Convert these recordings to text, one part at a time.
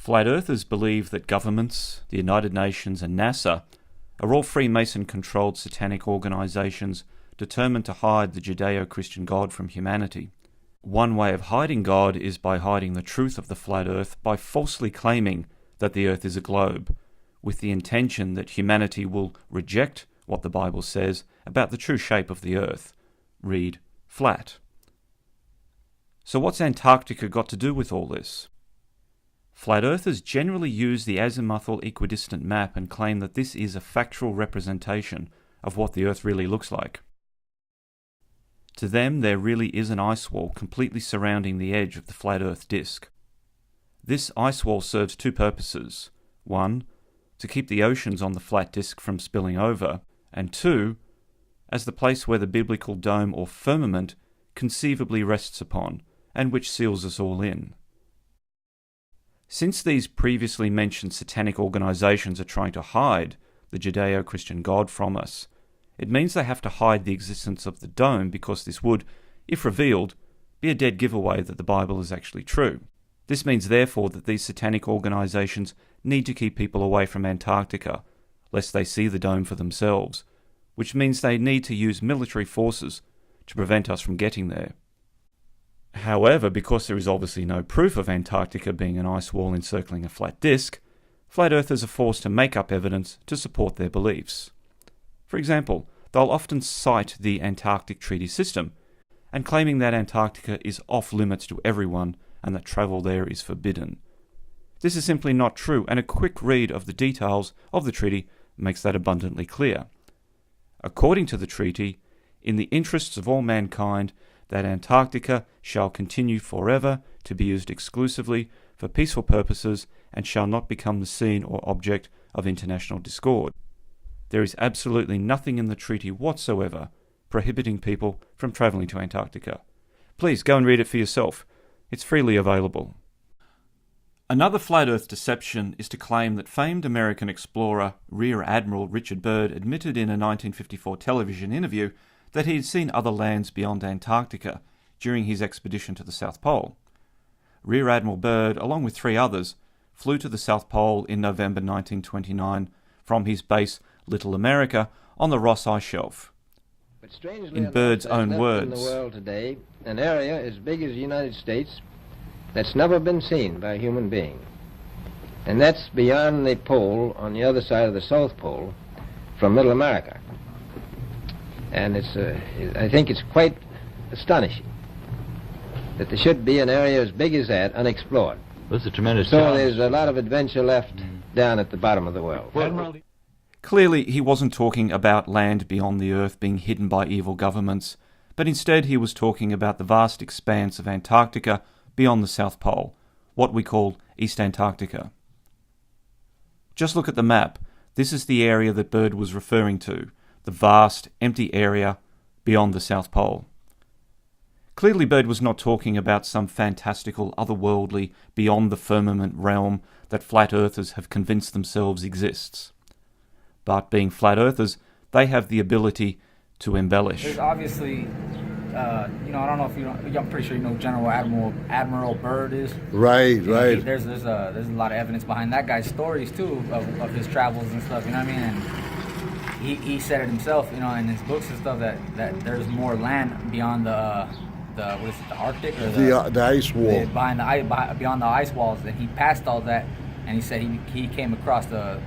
Flat Earthers believe that governments, the United Nations and NASA are all Freemason-controlled satanic organisations determined to hide the Judeo-Christian God from humanity. One way of hiding God is by hiding the truth of the flat Earth by falsely claiming that the Earth is a globe, with the intention that humanity will reject what the Bible says about the true shape of the Earth. Read, flat. So what's Antarctica got to do with all this? Flat Earthers generally use the azimuthal equidistant map and claim that this is a factual representation of what the Earth really looks like. To them, there really is an ice wall completely surrounding the edge of the flat Earth disk. This ice wall serves two purposes. One, to keep the oceans on the flat disk from spilling over, and two, as the place where the biblical dome or firmament conceivably rests upon, and which seals us all in. Since these previously mentioned satanic organisations are trying to hide the Judeo-Christian God from us, it means they have to hide the existence of the dome because this would, if revealed, be a dead giveaway that the Bible is actually true. This means therefore that these satanic organisations need to keep people away from Antarctica, lest they see the dome for themselves, which means they need to use military forces to prevent us from getting there. However, because there is obviously no proof of Antarctica being an ice wall encircling a flat disk, flat earthers are forced to make up evidence to support their beliefs. For example, they'll often cite the Antarctic Treaty System, and claiming that Antarctica is off limits to everyone and that travel there is forbidden. This is simply not true, and a quick read of the details of the treaty makes that abundantly clear. According to the treaty, in the interests of all mankind, that Antarctica shall continue forever to be used exclusively for peaceful purposes and shall not become the scene or object of international discord. There is absolutely nothing in the treaty whatsoever prohibiting people from travelling to Antarctica. Please go and read it for yourself. It's freely available. Another flat Earth deception is to claim that famed American explorer Rear Admiral Richard Byrd admitted in a 1954 television interview that he had seen other lands beyond Antarctica during his expedition to the South Pole. Rear Admiral Byrd, along with 3 others, flew to the South Pole in November 1929 from his base Little America on the Ross Ice Shelf. But strangely In Byrd's own words, in the world today, an area as big as the United States that's never been seen by a human being. And that's beyond the pole on the other side of the South Pole from Middle America. And I think it's quite astonishing that there should be an area as big as that unexplored. That's a tremendous So challenge. there's a lot of adventure left down at the bottom of the world. Well, clearly he wasn't talking about land beyond the Earth being hidden by evil governments, but instead he was talking about the vast expanse of Antarctica beyond the South Pole, what we call East Antarctica. Just look at the map. This is the area that Byrd was referring to, the vast, empty area beyond the South Pole. Clearly Byrd was not talking about some fantastical, otherworldly, beyond the firmament realm that flat earthers have convinced themselves exists. But being flat earthers, they have the ability to embellish. There's obviously, I don't know if you know, I'm pretty sure you know General Admiral Byrd is. Right, right. There's a lot of evidence behind that guy's stories too of his travels and stuff. You know what I mean? And he said it himself, in his books and stuff that there's more land beyond the what is it, the Arctic or the ice wall. Beyond the ice walls. And he passed all that, and he said he came across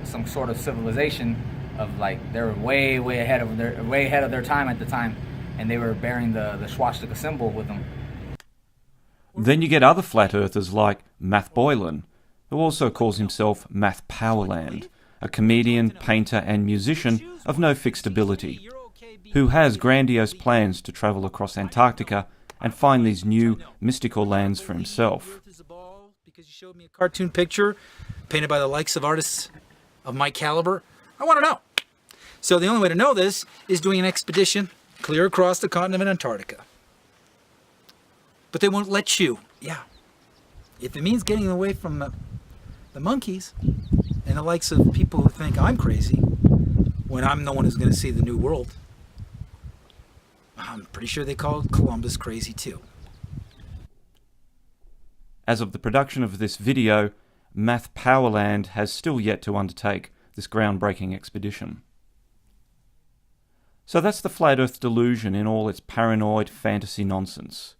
some sort of civilization of they were way ahead of their time at the time, and they were bearing the swastika symbol with them. Then you get other flat earthers like Matt Boylan, who also calls himself Math Powerland, a comedian, painter and musician of no fixed ability, who has grandiose plans to travel across Antarctica and find these new mystical lands for himself. Because you showed me a cartoon picture painted by the likes of artists of my caliber. I want to know. So the only way to know this is doing an expedition clear across the continent of Antarctica. But they won't let you. Yeah. If it means getting away from the monkeys and the likes of people who think I'm crazy when I'm the one who's going to see the new world, I'm pretty sure they called Columbus crazy too. As of the production of this video, Math Powerland has still yet to undertake this groundbreaking expedition. So that's the flat earth delusion in all its paranoid fantasy nonsense.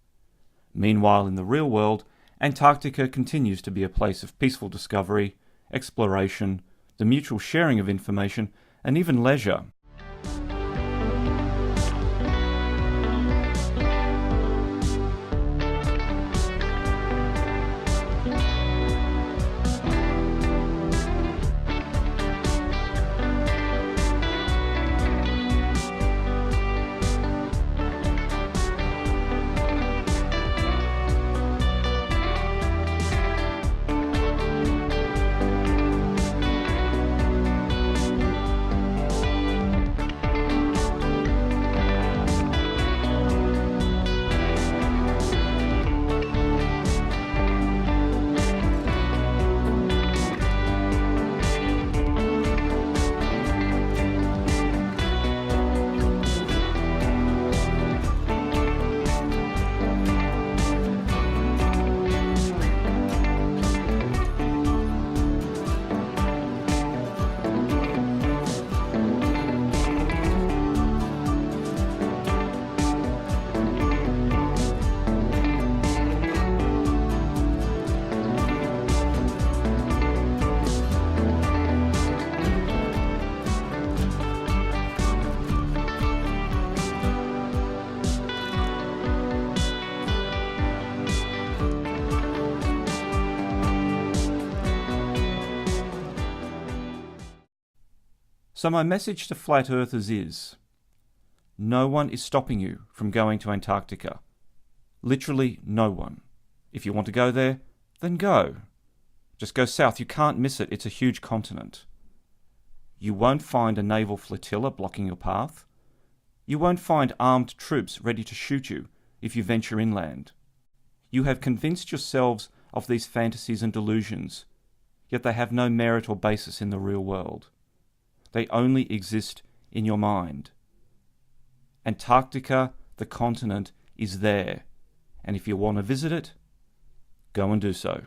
Meanwhile, in the real world, Antarctica continues to be a place of peaceful discovery, exploration, the mutual sharing of information, and even leisure. So my message to flat earthers is, no one is stopping you from going to Antarctica. Literally no one. If you want to go there, then go. Just go south. You can't miss it. It's a huge continent. You won't find a naval flotilla blocking your path. You won't find armed troops ready to shoot you if you venture inland. You have convinced yourselves of these fantasies and delusions, yet they have no merit or basis in the real world. They only exist in your mind. Antarctica, the continent, is there, and if you want to visit it, go and do so.